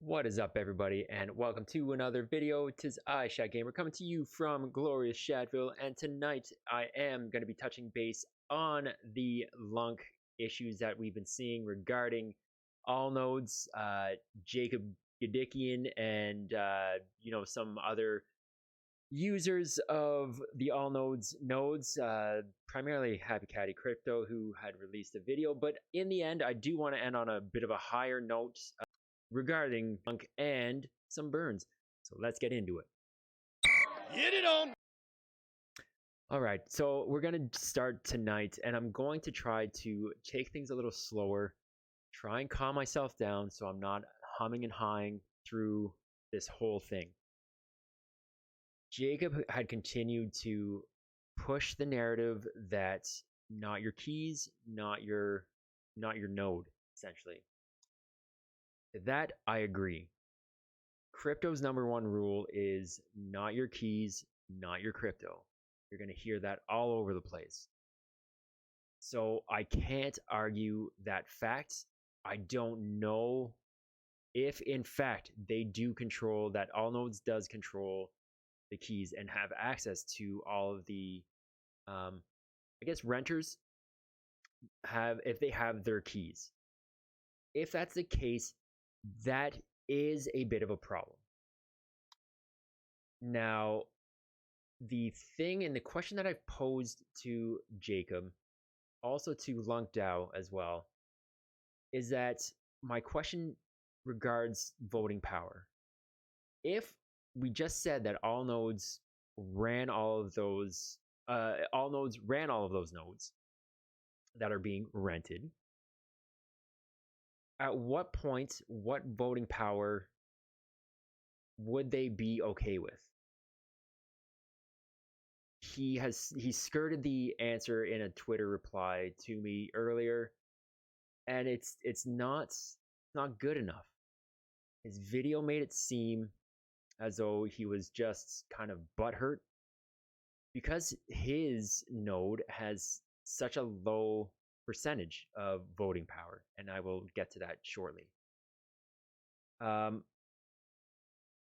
What is up, everybody, and welcome to another video. Tis I, Shat Gamer, coming to you from glorious Shatville, and tonight I am going to be touching base on the lunc issues that we've been seeing regarding Allnodes, Jacob Gadikian, and some other users of the Allnodes nodes, primarily Happy Caddy Crypto, who had released a video. But in the end, I do want to end on a bit of a higher note regarding lunc and some burns. So let's get into it. Get it on! Alright, so we're going to start tonight, and I'm going to try to take things a little slower, try and calm myself down so I'm not humming and hawing through this whole thing. Jacob had continued to push the narrative that not your keys, not your node, essentially. That I agree. Crypto's number one rule is not your keys, not your crypto. You're going to hear that all over the place. So I can't argue that fact. I don't know if in fact they do control, that Allnodes does control the keys and have access to all of the I guess renters have, if they have their keys. If that's the case, that is a bit of a problem. Now, the thing and the question that I've posed to Jacob, also to lunc DAO as well, is that my question regards voting power. If we just said that Allnodes ran all of those, Allnodes ran all of those nodes that are being rented, at what point, what voting power would they be okay with? He skirted the answer in a Twitter reply to me earlier, and it's not good enough. His video made it seem as though he was just kind of butthurt because his node has such a low percentage of voting power, and I will get to that shortly.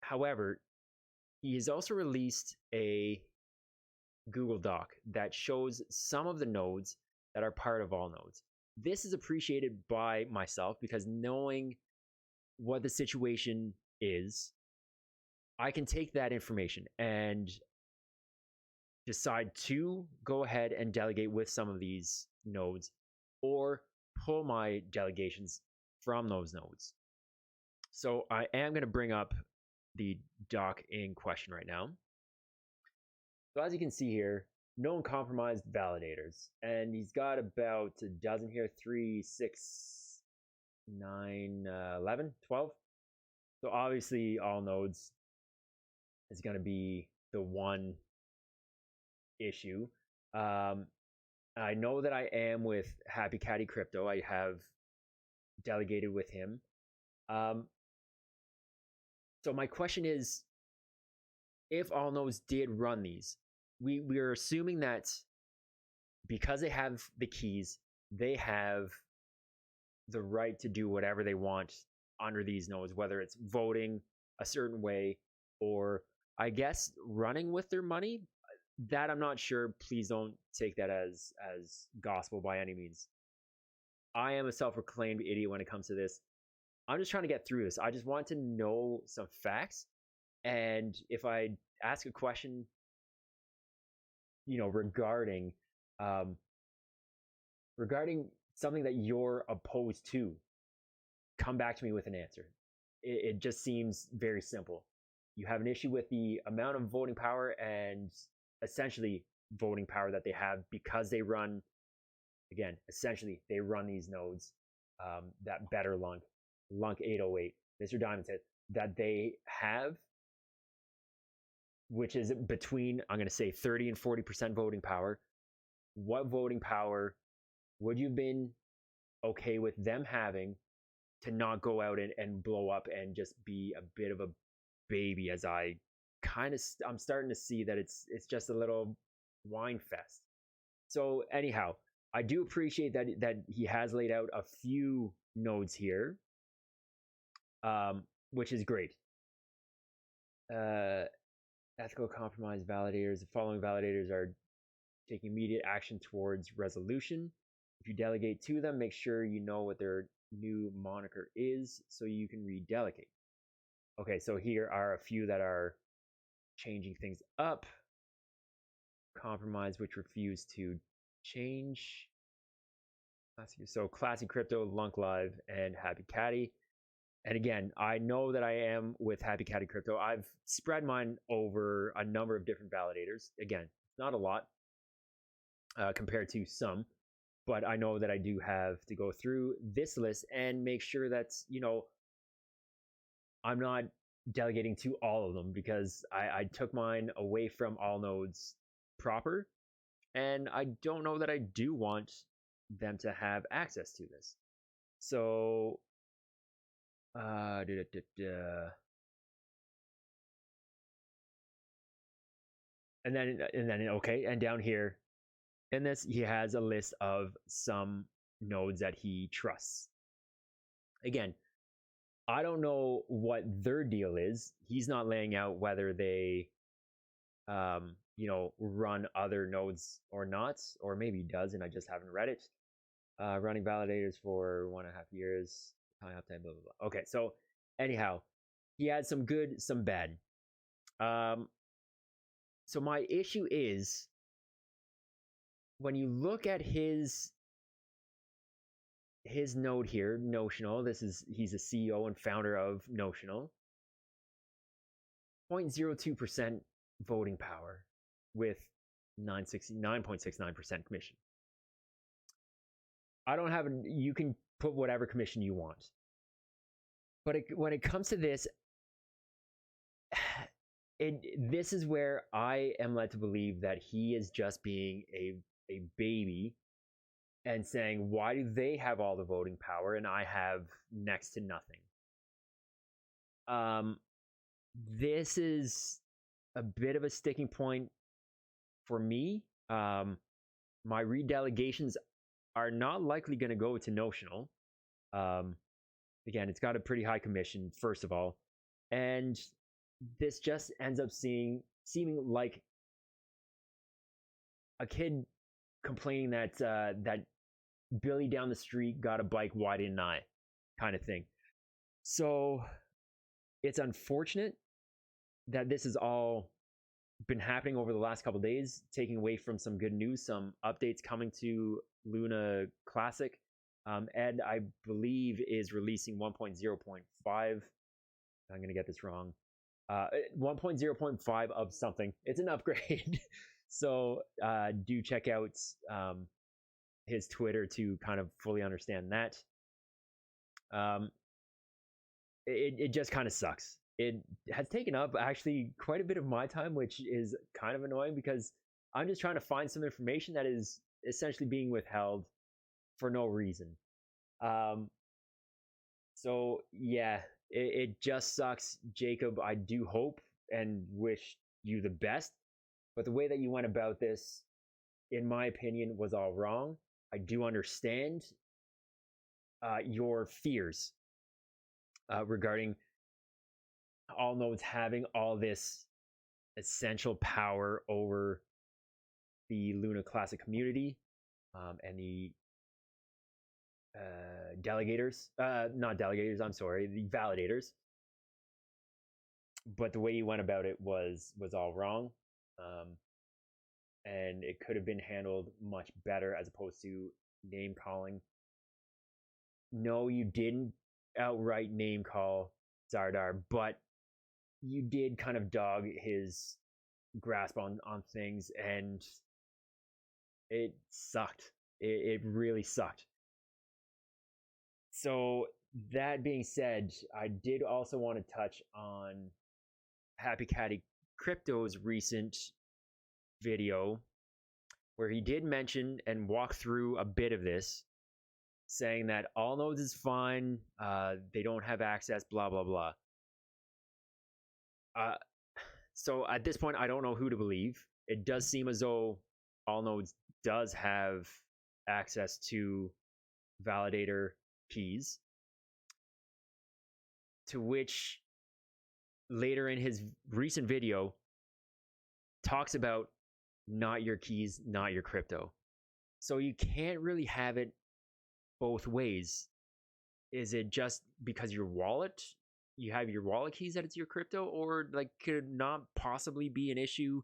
However, he has also released a Google Doc that shows some of the nodes that are part of Allnodes. This is appreciated by myself because knowing what the situation is, I can take that information and decide to go ahead and delegate with some of these nodes or pull my delegations from those nodes. So I am going to bring up the doc in question right now. So as you can see here, known compromised validators, and he's got about a dozen here, 3, 6, 9, 11, 12. So obviously Allnodes is going to be the one issue. I know that I am with Happy Caddy Crypto. I have delegated with him. So my question is, if Allnodes did run these, we're assuming that because they have the keys, they have the right to do whatever they want under these nodes, whether it's voting a certain way or, I guess, running with their money. That I'm not sure. Please don't take that as gospel by any means. I am a self-proclaimed idiot when it comes to this. I'm just trying to get through this. I just want to know some facts, and if I ask a question, regarding something that you're opposed to, come back to me with an answer. It just seems very simple. You have an issue with the amount of voting power and essentially voting power that they have because they run, again, essentially they run these nodes, that better lunc 808, Mr. Diamond said, that they have, which is between, I'm going to say, 30 and 40% voting power. What voting power would you have been okay with them having to not go out and blow up and just be a bit of a baby, as I'm starting to see that it's just a little wine fest. So anyhow, I do appreciate that he has laid out a few nodes here. which is great. Ethical compromise validators. The following validators are taking immediate action towards resolution. If you delegate to them, make sure you know what their new moniker is so you can redelegate. Okay, so here are a few that are changing things up. Compromise, which refuse to change. So Classic Crypto, Lunc Live, and Happy Caddy. And again, I know that I am with Happy Caddy Crypto. I've spread mine over a number of different validators. Again, not a lot compared to some, but I know that I do have to go through this list and make sure that, you know, I'm not delegating to all of them, because I took mine away from Allnodes proper, and I don't know that I do want them to have access to this. So and then okay, and down here in this, he has a list of some nodes that he trusts. Again, I don't know what their deal is. He's not laying out whether they you know, run other nodes or not, or maybe he does and I just haven't read it. Running validators for 1.5 years, time uptime, blah blah blah. Okay, so anyhow, he had some good, some bad. So my issue is, when you look at his node here, Notional, he's a CEO and founder of Notional. 0.02% voting power with 9.69% commission. I don't have you can put whatever commission you want. But when it comes to this, this is where I am led to believe that he is just being a baby and saying, why do they have all the voting power and I have next to nothing? This is a bit of a sticking point for me. My redelegations are not likely going to go to Notional. Again, it's got a pretty high commission, first of all, and this just ends up seeming like a kid complaining that that Billy down the street got a bike, why didn't I, kind of thing. So it's unfortunate that this has all been happening over the last couple days, taking away from some good news, some updates coming to Luna Classic. Ed, I believe, is releasing 1.0.5. I'm going to get this wrong. 1.0.5 of something. It's an upgrade. So do check out his Twitter to kind of fully understand that. It just kind of sucks. It has taken up actually quite a bit of my time, which is kind of annoying because I'm just trying to find some information that is essentially being withheld for no reason. So yeah, it just sucks, Jacob. I do hope and wish you the best, but the way that you went about this, in my opinion, was all wrong. I do understand your fears regarding Allnodes having all this essential power over the Luna Classic community and the delegators, not delegators, I'm sorry, the validators. But the way you went about it was all wrong. And it could have been handled much better as opposed to name calling. No, you didn't outright name call Zardar, but you did kind of dog his grasp on things, and it sucked. It really sucked. So that being said, I did also want to touch on Happy Caddy Crypto's recent video, where he did mention and walk through a bit of this, saying that Allnodes is fine, they don't have access, blah blah blah. So at this point, I don't know who to believe. It does seem as though Allnodes does have access to validator keys, to which later in his recent video talks about not your keys, not your crypto. So you can't really have it both ways. Is it just because your wallet, you have your wallet keys that it's your crypto, or like could it not possibly be an issue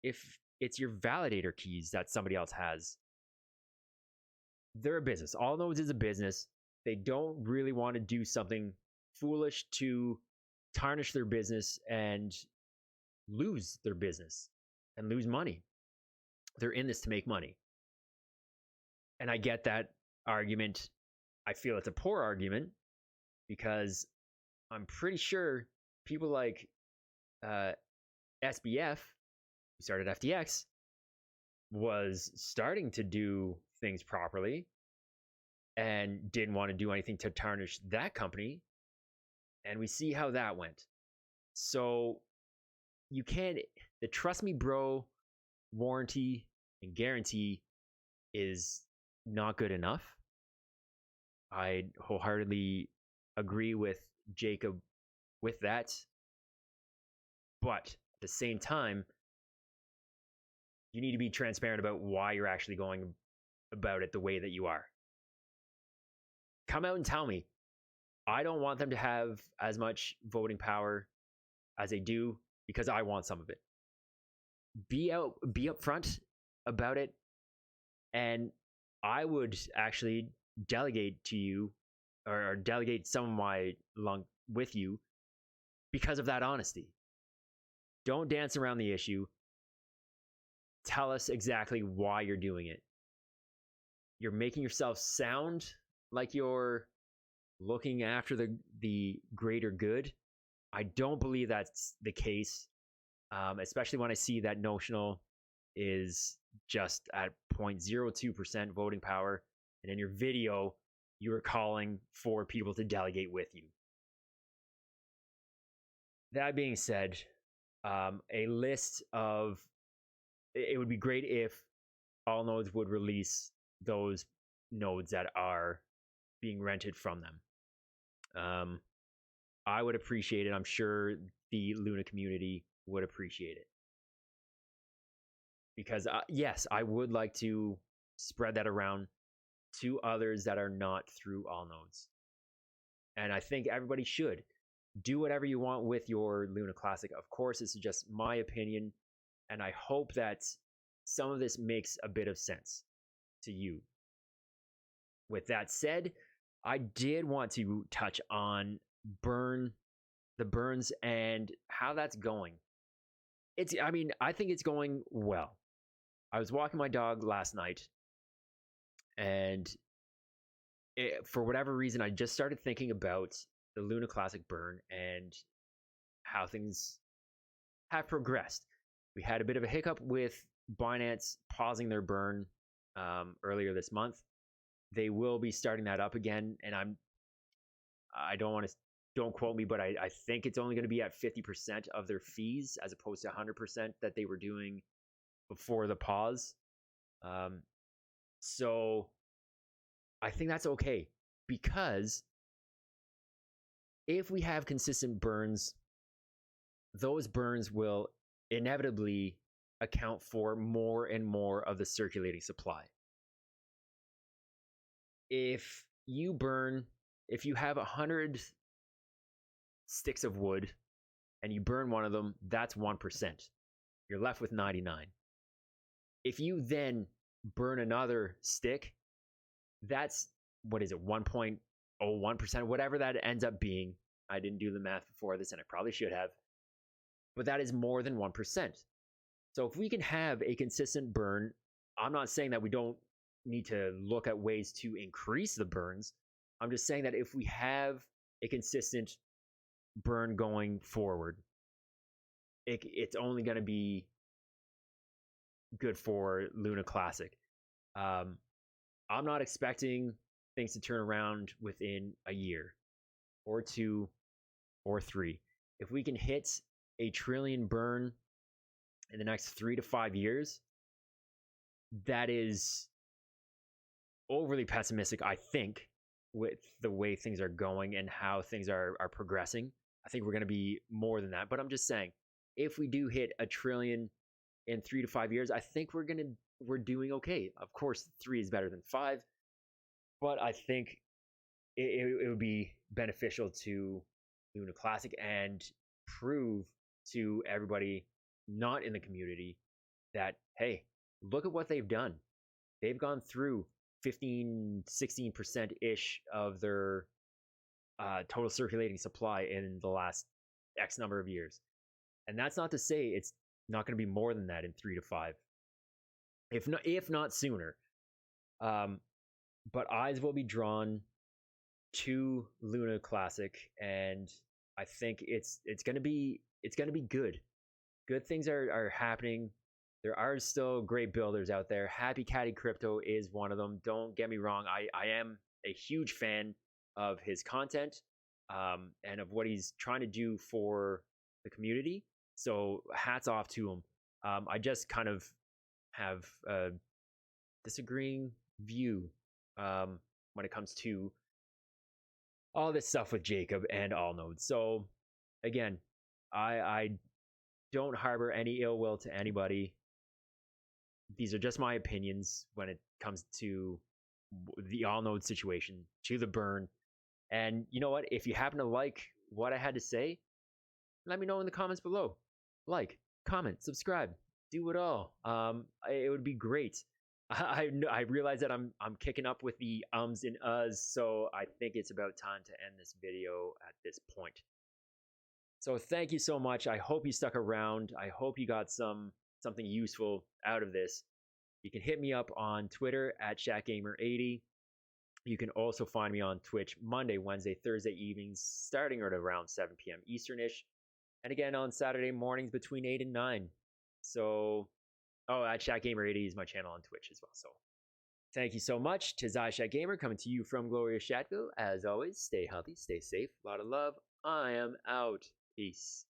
if it's your validator keys that somebody else has? They're a business. Allnodes is a business. They don't really want to do something foolish to tarnish their business and lose their business and lose money. They're in this to make money. And I get that argument. I feel it's a poor argument because I'm pretty sure people like SBF, who started FTX, was starting to do things properly and didn't want to do anything to tarnish that company. And we see how that went. So you can't, the trust me bro warranty and guarantee is not good enough. I wholeheartedly agree with Jacob with that. But at the same time, you need to be transparent about why you're actually going about it the way that you are. Come out and tell me. I don't want them to have as much voting power as they do because I want some of it. Be upfront about it, and I would actually delegate to you or delegate some of my lunc with you because of that honesty. Don't dance around the issue. Tell us exactly why you're doing it. You're making yourself sound like you're looking after the greater good. I don't believe that's the case, especially when I see that notional is just at 0.02% voting power. And in your video, you were calling for people to delegate with you. That being said, a list of, it would be great if Allnodes would release those nodes that are being rented from them. I would appreciate it. I'm sure the Luna community would appreciate it. Because yes, I would like to spread that around to others that are not through Allnodes. And I think everybody should do whatever you want with your Luna Classic. Of course, this is just my opinion, and I hope that some of this makes a bit of sense to you. With that said, I did want to touch on the burns and how that's going. I think it's going well. I was walking my dog last night, and for whatever reason, I just started thinking about the Luna Classic burn and how things have progressed. We had a bit of a hiccup with Binance pausing their burn earlier this month. They will be starting that up again, and don't quote me, but I think it's only going to be at 50% of their fees as opposed to 100% that they were doing before the pause. So I think that's okay, because if we have consistent burns, those burns will inevitably account for more and more of the circulating supply. If you have 100 sticks of wood and you burn one of them, that's 1%. You're left with 99. If you then burn another stick, that's, 1.01%, whatever that ends up being. I didn't do the math before this, and I probably should have. But that is more than 1%. So if we can have a consistent burn, I'm not saying that we don't need to look at ways to increase the burns. I'm just saying that if we have a consistent burn going forward, it's only going to be good for Luna Classic. I'm not expecting things to turn around within a year or 2 or 3. If we can hit a trillion burn in the next 3 to 5 years, that is overly pessimistic, I think, with the way things are going and how things are progressing. I think we're going to be more than that. But I'm just saying, if we do hit $1 trillion in 3 to 5 years, I think we're doing okay. Of course, 3 is better than 5, but I think it would be beneficial to Luna Classic and prove to everybody not in the community that, hey, look at what they've done. They've gone through 15, 16% ish of their total circulating supply in the last X number of years. And that's not to say it's not going to be more than that in 3 to 5, if not sooner. But eyes will be drawn to Luna Classic, and I think it's gonna be good. Good things are happening. There are still great builders out there. Happy Caddy Crypto is one of them. Don't get me wrong. I am a huge fan of his content, and of what he's trying to do for the community. So hats off to him. I just kind of have a disagreeing view when it comes to all this stuff with Jacob and Allnodes. So again, I don't harbor any ill will to anybody. These are just my opinions when it comes to the Allnode situation, to the burn. And you know what? If you happen to like what I had to say, let me know in the comments below. Like, comment, subscribe, do it all. It would be great. I realize that I'm kicking up with the ums and uhs, so I think it's about time to end this video at this point. So thank you so much. I hope you stuck around. I hope you got something useful out of this. You can hit me up on Twitter at ShatGamer80. You can also find me on Twitch Monday, Wednesday, Thursday evenings, starting at around 7 p.m. Easternish, and again on Saturday mornings between 8 and 9. So, at ShatGamer80 is my channel on Twitch as well. So, thank you so much. 'Tis I, ShatGamer, coming to you from glorious Shatville. As always, stay healthy, stay safe, a lot of love. I am out. Peace.